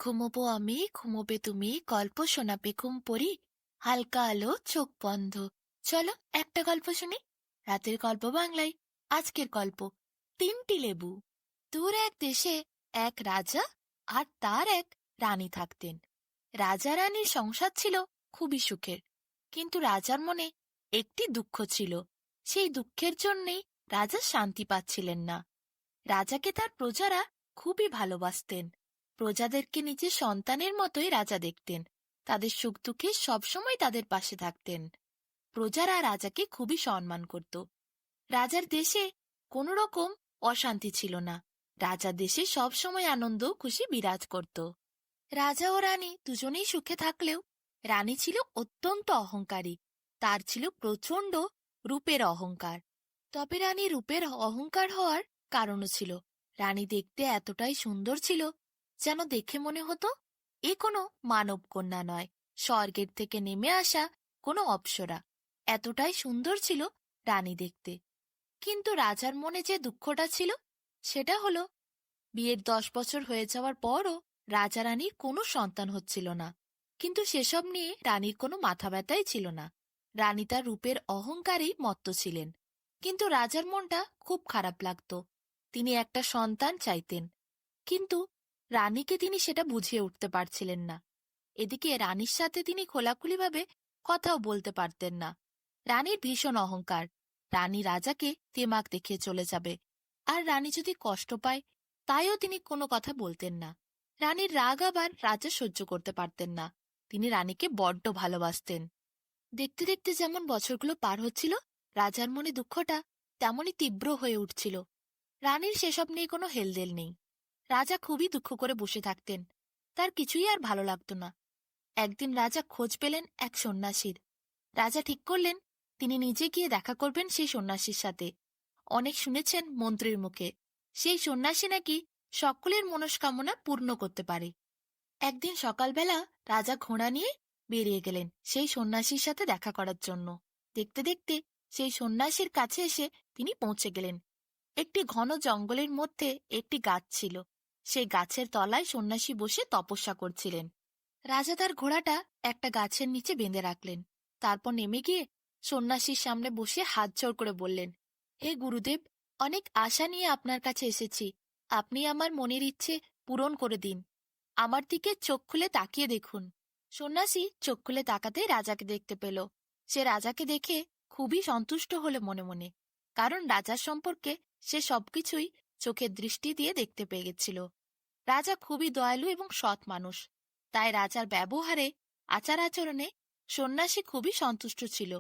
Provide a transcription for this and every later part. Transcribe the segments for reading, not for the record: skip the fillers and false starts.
ঘুমোবো আমি, ঘুমোবে তুমি, গল্প শোনাবে ঘুম পড়ি, হালকা আলো চোখ বন্ধ। চলো একটা গল্প শুনি। রাতের গল্প বাংলায়। আজকের গল্প তিনটি লেবু। দূর এক দেশে এক রাজা আর তার এক রানী থাকতেন। রাজা রানীর সংসার ছিল খুবই সুখের, কিন্তু রাজার মনে একটি দুঃখ ছিল। সেই দুঃখের জন্যেই রাজা শান্তি পাচ্ছিলেন না। রাজাকে তার প্রজারা খুবই ভালোবাসতেন। প্রজাদেরকে নিজের সন্তানের মতোই রাজা দেখতেন। তাদের সুখ দুঃখে সবসময় তাদের পাশে থাকতেন। প্রজারা রাজাকে খুবই সম্মান করত। রাজার দেশে কোনো রকম অশান্তি ছিল না। রাজার দেশে সবসময় আনন্দ খুশি বিরাজ করত। রাজা ও রানী দুজনেই সুখে থাকলেও রানী ছিল অত্যন্ত অহংকারী। তার ছিল প্রচণ্ড রূপের অহংকার। তবে রানী রূপের অহংকার হওয়ার কারণও ছিল। রানী দেখতে এতটাই সুন্দর ছিল যেন দেখে মনে হতো এ কোনো মানব কন্যা নয়, স্বর্গের থেকে নেমে আসা কোনো অপ্সরা। এতটাই সুন্দর ছিল রানী দেখতে। কিন্তু রাজার মনে যে দুঃখটা ছিল সেটা হলো বিয়ের 10 বছর হয়ে যাওয়ার পরও রাজা রানীর কোনো সন্তান হচ্ছিল না। কিন্তু সেসব নিয়ে রানীর কোনো মাথা ব্যথাই ছিল না। রানী তার রূপের অহংকারেই মত্ত ছিলেন। কিন্তু রাজার মনটা খুব খারাপ লাগত। তিনি একটা সন্তান চাইতেন, কিন্তু রানীকে তিনি সেটা বুঝিয়ে উঠতে পারছিলেন না। এদিকে রানীর সাথে তিনি খোলাখুলিভাবে কথাও বলতে পারতেন না। রানীর ভীষণ অহংকার। রানী রাজাকে তেমাক দেখিয়ে চলে যাবে, আর রানী যদি কষ্ট পায় তাইও তিনি কোনো কথা বলতেন না। রানীর রাগ আবার রাজা সহ্য করতে পারতেন না। তিনি রানীকে বড্ড ভালোবাসতেন। দেখতে দেখতে যেমন বছরগুলো পার হচ্ছিল, রাজার মনে দুঃখটা তেমনই তীব্র হয়ে উঠছিল। রানীর সেসব নিয়ে কোনো হেলদেল নেই। রাজা খুবই দুঃখ করে বসে থাকতেন। তার কিছুই আর ভালো লাগত না। একদিন রাজা খোঁজ পেলেন এক সন্ন্যাসীর। রাজা ঠিক করলেন তিনি নিজে গিয়ে দেখা করবেন সেই সন্ন্যাসীর সাথে। অনেক শুনেছেন মন্ত্রীর মুখে সেই সন্ন্যাসী নাকি সকলের মনস্কামনা পূর্ণ করতে পারে। একদিন সকালবেলা রাজা ঘোড়া নিয়ে বেরিয়ে গেলেন সেই সন্ন্যাসীর সাথে দেখা করার জন্য। দেখতে দেখতে সেই সন্ন্যাসীর কাছে এসে তিনি পৌঁছে গেলেন। একটি ঘন জঙ্গলের মধ্যে একটি গাছ ছিল। সেই গাছের তলায় সন্ন্যাসী বসে তপস্যা করছিলেন। রাজা তার ঘোড়াটা একটা গাছের নিচে বেঁধে রাখলেন। তারপর নেমে গিয়ে সন্ন্যাসীর সামনে বসে হাত জোড় করে বললেন, হে গুরুদেব, অনেক আশা নিয়ে আপনার কাছে এসেছি। আপনি আমার মনের ইচ্ছে পূরণ করে দিন। আমার দিকে চোখ খুলে তাকিয়ে দেখুন। সন্ন্যাসী চোখ খুলে তাকাতেই রাজাকে দেখতে পেল। সে রাজাকে দেখে খুবই সন্তুষ্ট হলো মনে মনে, কারণ রাজার সম্পর্কে সে সবকিছুই চোখের দৃষ্টি দিয়ে দেখতে পেয়ে গেছিল। রাজা খুবই দয়ালু এবং সৎ মানুষ, তাই রাজার ব্যবহারে আচার আচরণে সন্ন্যাসী খুবই সন্তুষ্ট ছিল।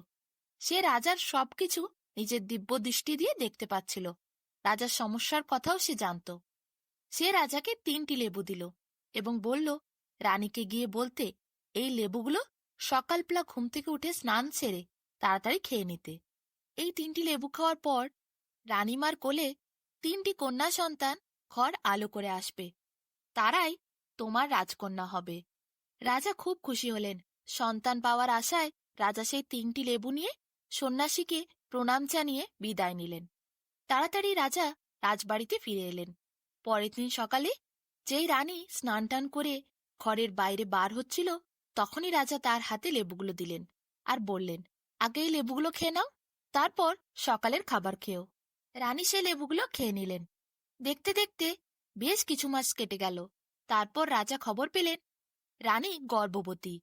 সে রাজার সবকিছু নিজের দিব্য দৃষ্টি দিয়ে দেখতে পাচ্ছিল। রাজার সমস্যার কথাও সে জানত। সে রাজাকে 3টি লেবু দিল এবং বলল রানীকে গিয়ে বলতে এই লেবুগুলো সকালবেলা ঘুম থেকে উঠে স্নান সেরে তাড়াতাড়ি খেয়ে নিতে। এই 3টি লেবু খাওয়ার পর রানীমার কোলে 3টি কন্যা সন্তান ঘর আলো করে আসবে। তারাই তোমার রাজকন্যা হবে। রাজা খুব খুশি হলেন। সন্তান পাওয়ার আশায় রাজা সেই 3টি লেবু নিয়ে সন্ন্যাসীকে প্রণাম জানিয়ে বিদায় নিলেন। তাড়াতাড়ি রাজা রাজবাড়িতে ফিরে এলেন। পরের দিন সকালে যেই রানী স্নান টান করে ঘরের বাইরে বার হচ্ছিল, তখনই রাজা তার হাতে লেবুগুলো দিলেন আর বললেন, আগে এই লেবুগুলো খেয়ে নাও, তারপর সকালের খাবার খেও। রানী সে লেবুগুলো খেয়ে নিলেন। দেখতে দেখতে বেশ কিছু মাস কেটে গেল। তারপর রাজা খবর পেলেন রানী গর্ভবতী।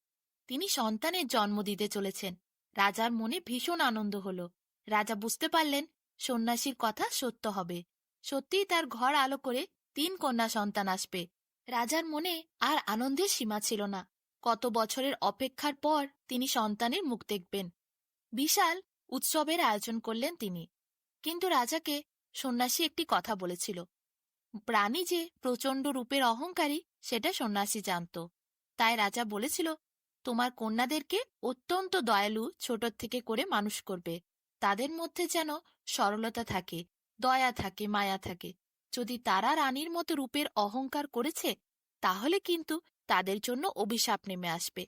তিনি সন্তানের জন্ম দিতে চলেছেন। রাজার মনে ভীষণ আনন্দ হল। রাজা বুঝতে পারলেন সন্ন্যাসীর কথা সত্য হবে। সত্যিই তার ঘর আলো করে 3 কন্যা সন্তান আসবে। রাজার মনে আর আনন্দের সীমা ছিল না। কত বছরের অপেক্ষার পর তিনি সন্তানের মুখ দেখবেন। বিশাল উৎসবের আয়োজন করলেন তিনি। কিন্তু রাজাকে সন্ন্যাসী একটি কথা বলেছিল। প্রাণী যে প্রচণ্ড রূপের অহংকারী সেটা সন্ন্যাসী জানত। তাই রাজা বলেছিল, তোমার কন্যাদেরকে অত্যন্ত দয়ালু ছোট থেকে করে মানুষ করবে। তাদের মধ্যে যেন সরলতা থাকে, দয়া থাকে, মায়া থাকে। যদি তারা রানীর মতো রূপের অহংকার করেছে তাহলে কিন্তু তাদের জন্য অভিশাপ নেমে আসবে।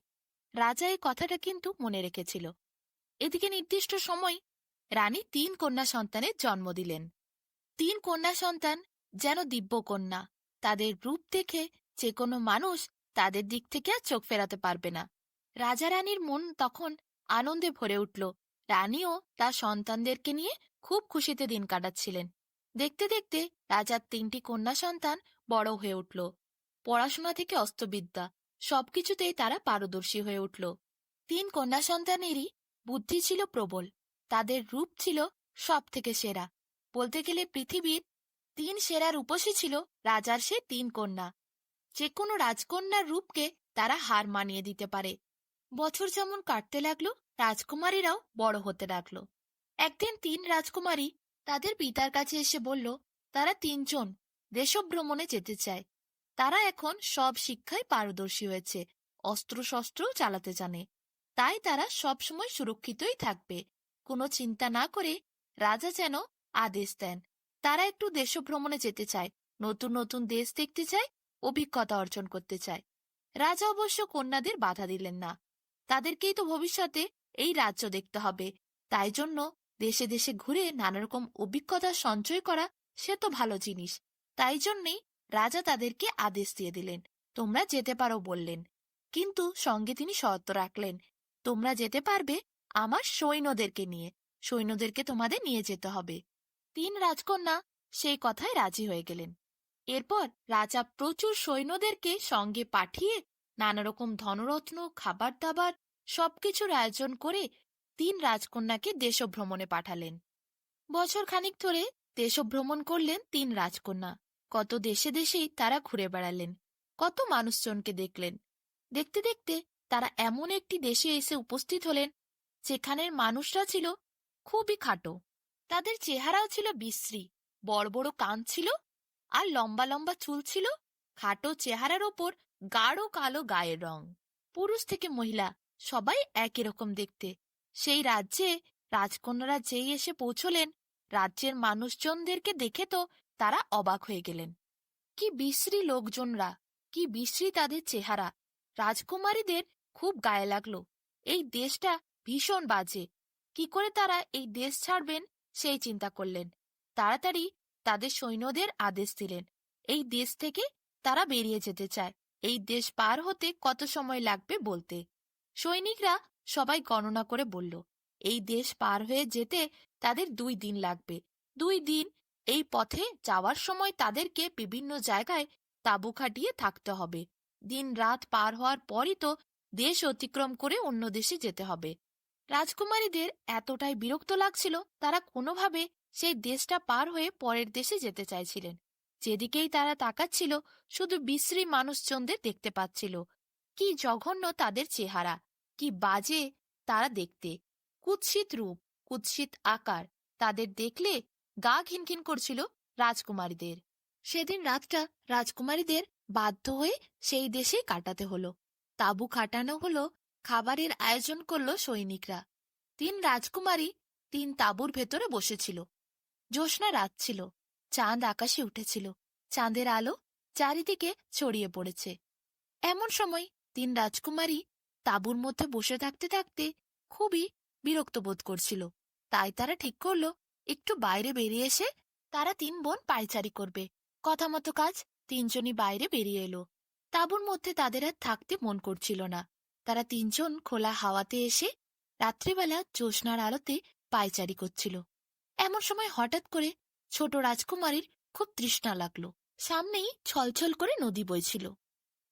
রাজা এই কথাটা কিন্তু মনে রেখেছিল। এদিকে নির্দিষ্ট সময় রানী 3 কন্যা সন্তানের জন্ম দিলেন। 3 কন্যা সন্তান যেন দিব্য কন্যা। তাদের রূপ দেখে যে কোনো মানুষ তাদের দিক থেকে আর চোখ ফেরাতে পারবে না। রাজা রানীর মন তখন আনন্দে ভরে উঠল। রানীও তার সন্তানদেরকে নিয়ে খুব খুশিতে দিন কাটাচ্ছিলেন। দেখতে দেখতে রাজার 3টি কন্যা সন্তান বড় হয়ে উঠল। পড়াশোনা থেকে অস্ত্রবিদ্যা সবকিছুতেই তারা পারদর্শী হয়ে উঠল। 3 কন্যা সন্তানেরই বুদ্ধি ছিল প্রবল, তাদের রূপ ছিল সব থেকে সেরা। বলতে গেলে পৃথিবীর 3 সেরা রূপসী ছিল রাজার সে 3 কন্যা। যে কোনো রাজকন্যার রূপকে তারা হার মানিয়ে দিতে পারে। বছর যেমন কাটতে লাগলো, রাজকুমারীরাও বড় হতে লাগলো। একদিন 3 রাজকুমারী তাদের পিতার কাছে এসে বলল, তারা 3জন দেশভ্রমণে যেতে চায়। তারা এখন সব শিক্ষায় পারদর্শী হয়েছে, অস্ত্রশস্ত্রও চালাতে জানে। তাই তারা সবসময় সুরক্ষিতই থাকবে। কোনো চিন্তা না করে রাজা যেন আদেশ দেন। তারা একটু দেশভ্রমণে যেতে চায়, নতুন নতুন দেশ দেখতে চায়, অভিজ্ঞতা অর্জন করতে চায়। রাজা অবশ্য কন্যাদের বাধা দিলেন না। তাদেরকেই তো ভবিষ্যতে এই রাজ্য দেখতে হবে, তাই জন্য দেশে দেশে ঘুরে নানারকম অভিজ্ঞতা সঞ্চয় করা সে তো ভালো জিনিস। তাই জন্যেই রাজা তাদেরকে আদেশ দিয়ে দিলেন, তোমরা যেতে পারো বললেন। কিন্তু সঙ্গে তিনি শর্ত রাখলেন, তোমরা যেতে পারবে আমার সৈন্যদেরকে নিয়ে, সৈন্যদেরকে তোমাদের নিয়ে যেতে হবে। 3 রাজকন্যা সেই কথায় রাজি হয়ে গেলেন। এরপর রাজা প্রচুর সৈন্যদেরকে সঙ্গে পাঠিয়ে নানারকম ধনরত্ন, খাবার দাবার সবকিছুর আয়োজন করে 3 রাজকন্যাকে দেশভ্রমণে পাঠালেন। বছর খানিক ধরে দেশভ্রমণ করলেন 3 রাজকন্যা। কত দেশে দেশেই তারা ঘুরে বেড়ালেন, কত মানুষজনকে দেখলেন। দেখতে দেখতে তারা এমন একটি দেশে এসে উপস্থিত হলেন যেখানের মানুষরা ছিল খুবই খাটো। তাদের চেহারাও ছিল বিশ্রী, বড় বড় কান ছিল আর লম্বা লম্বা চুল ছিল। খাটো চেহারার ওপর গাঢ় কালো গায়ের রং। পুরুষ থেকে মহিলা সবাই একই রকম দেখতে। সেই রাজ্যে রাজকন্যারা যেই এসে পৌঁছলেন, রাজ্যের মানুষজনদেরকে দেখে তো তারা অবাক হয়ে গেলেন। কি বিশ্রী লোকজনরা, কি বিশ্রী তাদের চেহারা। রাজকুমারীদের খুব গায়ে লাগলো। এই দেশটা ভীষণ বাজে। কি করে তারা এই দেশ ছাড়বেন সেই চিন্তা করলেন। তাড়াতাড়ি তাদের সৈন্যদের আদেশ দিলেন, এই দেশ থেকে তারা বেরিয়ে যেতে চায়। এই দেশ পার হতে কত সময় লাগবে বলতে। সৈনিকরা সবাই গণনা করে বলল, এই দেশ পার হয়ে যেতে তাদের 2 দিন লাগবে। 2 দিন এই পথে যাওয়ার সময় তাদেরকে বিভিন্ন জায়গায় তাঁবু খাটিয়ে থাকতে হবে। দিন রাত পার হওয়ার পরই তো দেশ অতিক্রম করে অন্য দেশে যেতে হবে। রাজকুমারীদের এতটাই বিরক্ত লাগছিল, তারা কোনোভাবে সেই দেশটা পার হয়ে পরের দেশে যেতে চাইছিলেন। যেদিকেই তারা তাকাচ্ছিল শুধু বিশ্রী মানুষজনদের দেখতে পাচ্ছিল। কি জঘন্য তাদের চেহারা, কি বাজে তারা দেখতে। কুৎসিত রূপ, কুৎসিত আকার, তাদের দেখলে গা ঘিনঘিন করছিল রাজকুমারীদের। সেদিন রাতটা রাজকুমারীদের বাধ্য হয়ে সেই দেশেই কাটাতে হলো। তাঁবু খাটানো হলো, খাবারের আয়োজন করলো সৈনিকরা। 3 রাজকুমারী 3 তাঁবুর ভেতরে বসেছিল। জ্যোৎস্না রাত ছিল, চাঁদ আকাশে উঠেছিল, চাঁদের আলো চারিদিকে ছড়িয়ে পড়েছে। এমন সময় 3 রাজকুমারী তাঁবুর মধ্যে বসে থাকতে থাকতে খুবই বিরক্ত বোধ করছিল। তাই তারা ঠিক করলো একটু বাইরে বেরিয়ে এসে তারা 3 বোন পায়চারি করবে। কথা মতো কাজ, 3জনই বাইরে বেরিয়ে এলো। তাঁবুর মধ্যে তাদের আর থাকতে মন করছিল না। তারা 3জন খোলা হাওয়াতে এসে রাত্রিবেলা জ্যোৎস্নার আলোতে পায়চারি করছিল। এমন সময় হঠাৎ করে ছোট রাজকুমারীর খুব তৃষ্ণা লাগলো। সামনেই ছলছল করে নদী বইছিল।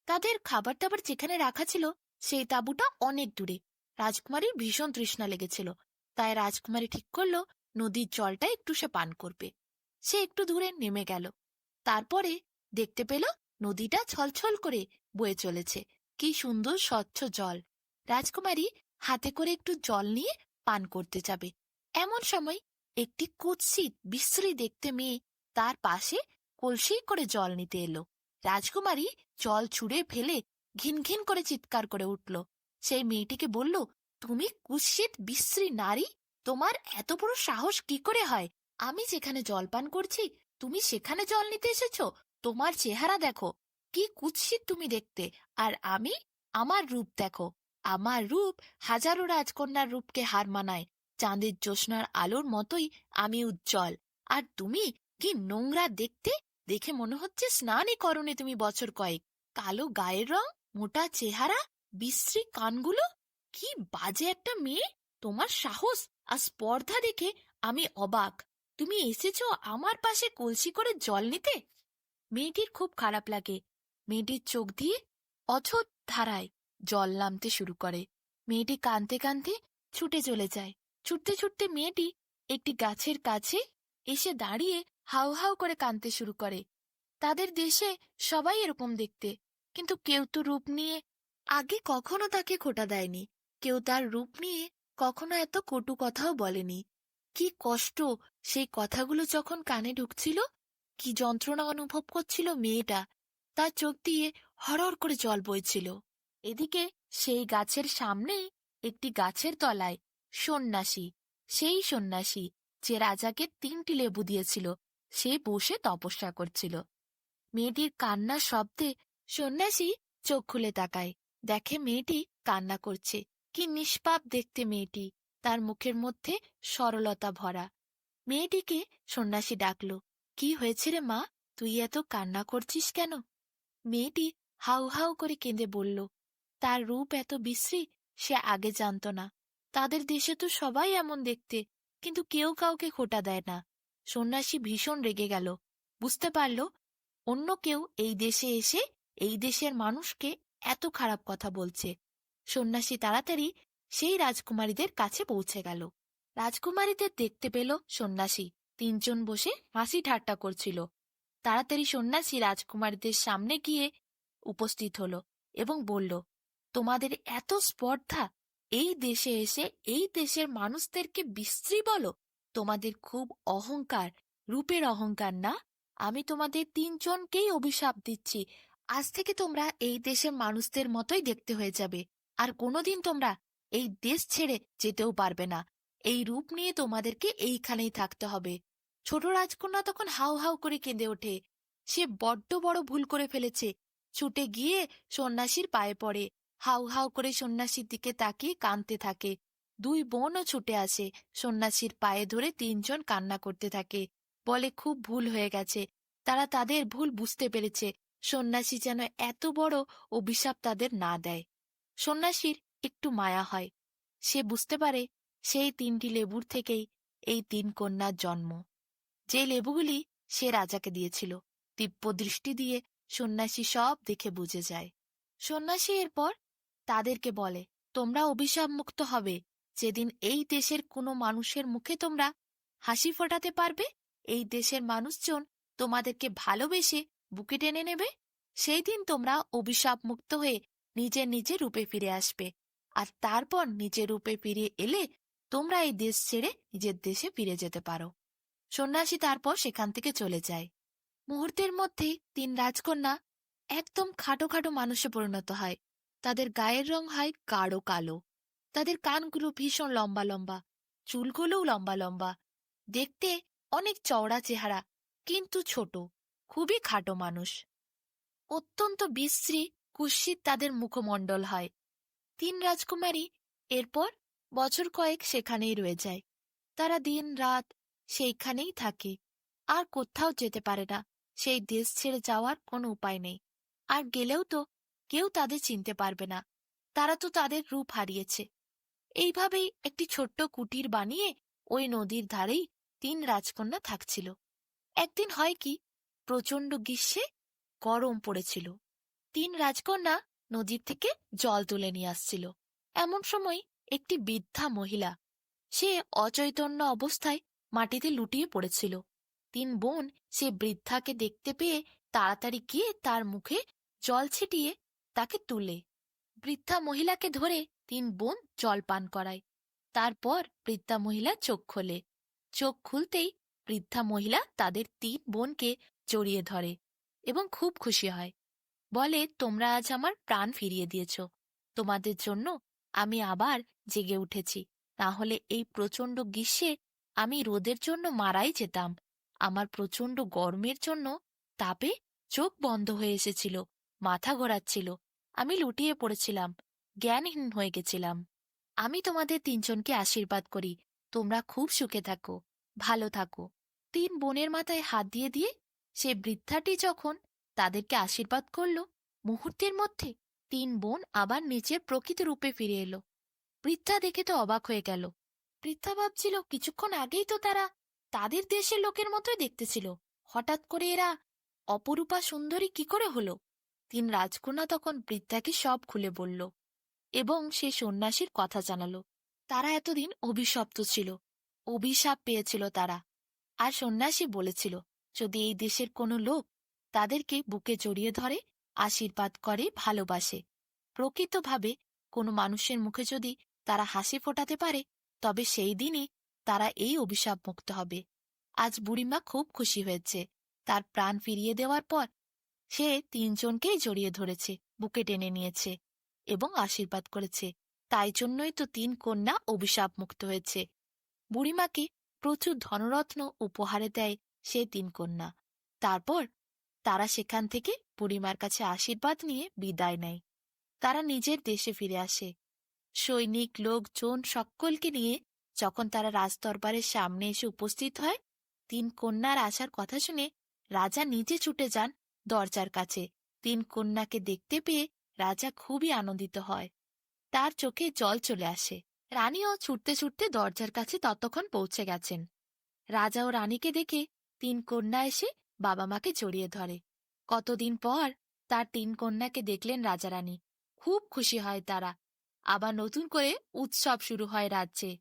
তাদের খাবার দাবার যেখানে রাখা ছিল সেই তাঁবুটা অনেক দূরে। রাজকুমারীর ভীষণ তৃষ্ণা লেগেছিল, তাই রাজকুমারী ঠিক করলো নদীর জলটা একটু সে পান করবে। সে একটু দূরে নেমে গেল। তারপরে দেখতে পেল নদীটা ছলছল করে বয়ে চলেছে। কি সুন্দর স্বচ্ছ জল। রাজকুমারী হাতে করে একটু জল নিয়ে পান করতে যাবে। এমন সময় একটি কুৎসিত বিশ্রী দেখতে মেয়ে তার পাশে কলসি করে জল নিতে এলো। রাজকুমারী জল ছুঁড়ে ফেলে ঘিনঘিন করে চিৎকার করে উঠল। সেই মেয়েটিকে বলল, তুমি কুৎসিত বিশ্রী নারী, তোমার এত বড় সাহস কি করে হয়? আমি যেখানে জল পান করছি তুমি সেখানে জল নিতে এসেছো? তোমার চেহারা দেখো, কি কুৎসিত তুমি দেখতে। আর আমি, আমার রূপ দেখো। আমার রূপ হাজারো রাজকন্যার রূপকে হার মানায়। চাঁদের জ্যোৎস্নার আলোর মতোই আমি উজ্জ্বল। আর তুমি কি নোংরা দেখতে, দেখে মনে হচ্ছে স্নানই করোনি তুমি বছর কয়েক। কালো গায়ের রং, মোটা চেহারা, বিশ্রী কানগুলো, কি বাজে একটা মেয়ে! তোমার সাহস আর স্পর্ধা দেখে আমি অবাক। তুমি এসেছো আমার পাশে কলসি করে জল নিতে? মেয়েটির খুব খারাপ লাগে। মেয়েটির চোখ দিয়ে অঝোর ধারায় জল নামতে শুরু করে। মেয়েটি কাঁদতে কাঁদতে ছুটে চলে যায়। ছুটতে ছুটতে মেয়েটি একটি গাছের কাছে এসে দাঁড়িয়ে হাউ হাউ করে কাঁদতে শুরু করে। তাদের দেশে সবাই এরকম দেখতে, কিন্তু কেউ তো রূপ নিয়ে আগে কখনো তাকে খোঁটা দেয়নি। কেউ তার রূপ নিয়ে কখনো এত কটু কথাও বলেনি। কি কষ্ট সেই কথাগুলো যখন কানে ঢুকছিল! কি যন্ত্রণা অনুভব করছিল মেয়েটা! তার চোখ দিয়ে হরহর করে জল বইছিল। এদিকে সেই গাছের সামনেই একটি গাছের তলায় সন্ন্যাসী, সেই সন্ন্যাসী যে রাজাকে 3টি লেবু দিয়েছিল, সে বসে তপস্যা করছিল। মেয়েটির কান্নার শব্দে সন্ন্যাসী চোখ খুলে তাকায়। দেখে মেয়েটি কান্না করছে। কি নিষ্পাপ দেখতে মেয়েটি! তার মুখের মধ্যে সরলতা ভরা। মেয়েটিকে সন্ন্যাসী ডাকল। কি হয়েছে রে মা, তুই এত কান্না করছিস কেন? মেয়েটি হাউ হাউ করে কেঁদে বলল, তার রূপ এত বিশ্রী সে আগে জানত না। তাদের দেশে তো সবাই এমন দেখতে, কিন্তু কেউ কাউকে খোঁটা দেয় না। সন্ন্যাসী ভীষণ রেগে গেল। বুঝতে পারল অন্য কেউ এই দেশে এসে এই দেশের মানুষকে এত খারাপ কথা বলছে। সন্ন্যাসী তাড়াতাড়ি সেই রাজকুমারীদের কাছে পৌঁছে গেল। রাজকুমারীদের দেখতে পেল সন্ন্যাসী 3জন বসে হাসি ঠাট্টা করছিল। তাড়াতাড়ি সন্ন্যাসী রাজকুমারীদের সামনে গিয়ে উপস্থিত হল এবং বলল, তোমাদের এত স্পর্ধা! এই দেশে এসে এই দেশের মানুষদেরকে বিশ্রী বলো? তোমাদের খুব অহংকার, রূপের অহংকার না? আমি তোমাদের 3জনকেই অভিশাপ দিচ্ছি। আজ থেকে তোমরা এই দেশের মানুষদের মতোই দেখতে হয়ে যাবে, আর কোনোদিন তোমরা এই দেশ ছেড়ে যেতেও পারবে না। এই রূপ নিয়ে তোমাদেরকে এইখানেই থাকতে হবে। ছোট রাজকন্যা তখন হাউ হাউ করে কেঁদে ওঠে। সে বড্ড বড় ভুল করে ফেলেছে। ছুটে গিয়ে সন্ন্যাসীর পায়ে পড়ে, হাউ হাউ করে সন্ন্যাসীর দিকে তাকিয়ে কাঁদতে থাকে। 2 বোনও ছুটে আসে, সন্ন্যাসীর পায়ে ধরে 3জন কান্না করতে থাকে। বলে খুব ভুল হয়ে গেছে, তারা তাদের ভুল বুঝতে পেরেছে। সন্ন্যাসী যেন এত বড় অভিশাপ তাদের না দেয়। সন্ন্যাসীর একটু মায়া হয়। সে বুঝতে পারে সেই 3টি লেবুর থেকেই এই 3 কন্যার জন্ম, যে লেবুগুলি সে রাজাকে দিয়েছিল। দিব্য দৃষ্টি দিয়ে সন্ন্যাসী সব দেখে বুঝে যায়। সন্ন্যাসী এরপর তাদেরকে বলে, তোমরা অভিশাপ মুক্ত হবে যেদিন এই দেশের কোনো মানুষের মুখে তোমরা হাসি ফোটাতে পারবে, এই দেশের মানুষজন তোমাদেরকে ভালোবেসে বুকে টেনে নেবে। সেই দিন তোমরা অভিশাপ মুক্ত হয়ে নিজের নিজের রূপে ফিরে আসবে। আর তারপর নিজের রূপে ফিরে এলে তোমরা এই দেশ ছেড়ে নিজের দেশে ফিরে যেতে পারো। সন্ন্যাসী তারপর সেখান থেকে চলে যায়। মুহূর্তের মধ্যেই 3 রাজকন্যা একদম খাটো খাটো মানুষে পরিণত হয়। তাদের গায়ের রং হয় গাঢ় কালো। তাদের কানগুলো ভীষণ লম্বা লম্বা, চুলগুলোও লম্বা লম্বা। দেখতে অনেক চওড়া চেহারা, কিন্তু ছোট, খুবই খাটো মানুষ। অত্যন্ত বিশ্রী কুৎসিত তাদের মুখমণ্ডল হয়। 3 রাজকুমারী এরপর বছর কয়েক সেখানেই রয়ে যায়। তারা দিন রাত সেইখানেই থাকে, আর কোথাও যেতে পারে না। সেই দেশ ছেড়ে যাওয়ার কোনো উপায় নেই। আর গেলেও তো কেউ তাদের চিনতে পারবে না, তারা তো তাদের রূপ হারিয়েছে। এইভাবেই একটি ছোট্ট কুটির বানিয়ে ওই নদীর ধারেই 3 রাজকন্যা থাকছিল। একদিন হয় কি, প্রচণ্ড গ্রীষ্মে গরম পড়েছিল। 3 রাজকন্যা নদীর থেকে জল তুলে নিয়ে আসছিল। এমন সময় একটি বৃদ্ধা মহিলা, সে অচৈতন্য অবস্থায় মাটিতে লুটিয়ে পড়েছিল। 3 বোন সে বৃদ্ধাকে দেখতে পেয়ে তাড়াতাড়ি গিয়ে তার মুখে জল ছিটিয়ে তাকে তুলে বৃদ্ধা মহিলাকে ধরে 3 বোন জল পান করায়। তারপর বৃদ্ধা মহিলা চোখ খোলে। চোখ খুলতেই বৃদ্ধা মহিলা তাদের 3 বোনকে জড়িয়ে ধরে এবং খুব খুশি হয়। বলে, তোমরা আজ আমার প্রাণ ফিরিয়ে দিয়েছ। তোমাদের জন্য আমি আবার জেগে উঠেছি। না হলে এই প্রচণ্ড গ্রীষ্মে আমি রোদের জন্য মারাই যেতাম। আমার প্রচণ্ড গরমের জন্য তাপে চোখ বন্ধ হয়ে এসেছিল, মাথা ঘোরাচ্ছিল, আমি লুটিয়ে পড়েছিলাম, জ্ঞানহীন হয়ে গেছিলাম। আমি তোমাদের 3জনকে আশীর্বাদ করি, তোমরা খুব সুখে থাকো, ভালো থাকো। 3 বোনের মাথায় হাত দিয়ে দিয়ে সে বৃদ্ধাটি যখন তাদেরকে আশীর্বাদ করল, মুহূর্তের মধ্যে তিন বোন আবার নিচের প্রকৃত রূপে ফিরে এলো। বৃদ্ধা দেখে তো অবাক হয়ে গেল। বৃদ্ধা ভাবছিল কিছুক্ষণ আগেই তো তারা তাদের দেশের লোকের মতোই দেখতে ছিল, হঠাৎ করে এরা অপরূপা সুন্দরী কি করে হলো? তিন রাজকন্যা তখন বৃদ্ধাকে সব খুলে বলল এবং সে সন্ন্যাসীর কথা জানালো। তারা এতদিন অভিশপ্ত ছিল, অভিশাপ পেয়েছিল তারা। আর সন্ন্যাসী বলেছিল যদি এই দেশের কোনো লোক তাদেরকে বুকে জড়িয়ে ধরে, আশীর্বাদ করে, ভালোবাসে, প্রকৃতভাবে কোনো মানুষের মুখে যদি তারা হাসি ফোটাতে পারে, তবে সেই দিনই তারা এই অভিশাপ মুক্ত হবে। আজ বুড়িমা খুব খুশি হয়েছে। তার প্রাণ ফিরিয়ে দেওয়ার পর সে তিনজনকেই জড়িয়ে ধরেছে, বুকে টেনে নিয়েছে এবং আশীর্বাদ করেছে। তাই জন্যই তো তিন কন্যা অভিশাপ মুক্ত হয়েছে। বুড়িমাকে প্রচুর ধনরত্ন উপহারে দেয় সে তিন কন্যা। তারপর তারা সেখান থেকে বুড়িমার কাছে আশীর্বাদ নিয়ে বিদায় নেয়। তারা নিজের দেশে ফিরে আসে। সৈনিক, লোকজন সকলকে নিয়ে যখন তারা রাজদরবারের সামনে এসে উপস্থিত হয়, তিন কন্যার আসার কথা শুনে রাজা নিজে ছুটে যান দরজার কাছে। তিন কন্যাকে দেখতে পেয়ে রাজা খুবই আনন্দিত হয়, তার চোখে জল চলে আসে। রানীও ছুটতে ছুটতে দরজার কাছে ততক্ষণ পৌঁছে গেছেন। রাজা ও রানীকে দেখে তিন কন্যা এসে বাবা মাকে জড়িয়ে ধরে। কতদিন পর তার তিন কন্যাকে দেখলেন রাজা রানী। খুব খুশি হয় তারা। আবার নতুন করে উৎসব শুরু হয় রাজ্যে।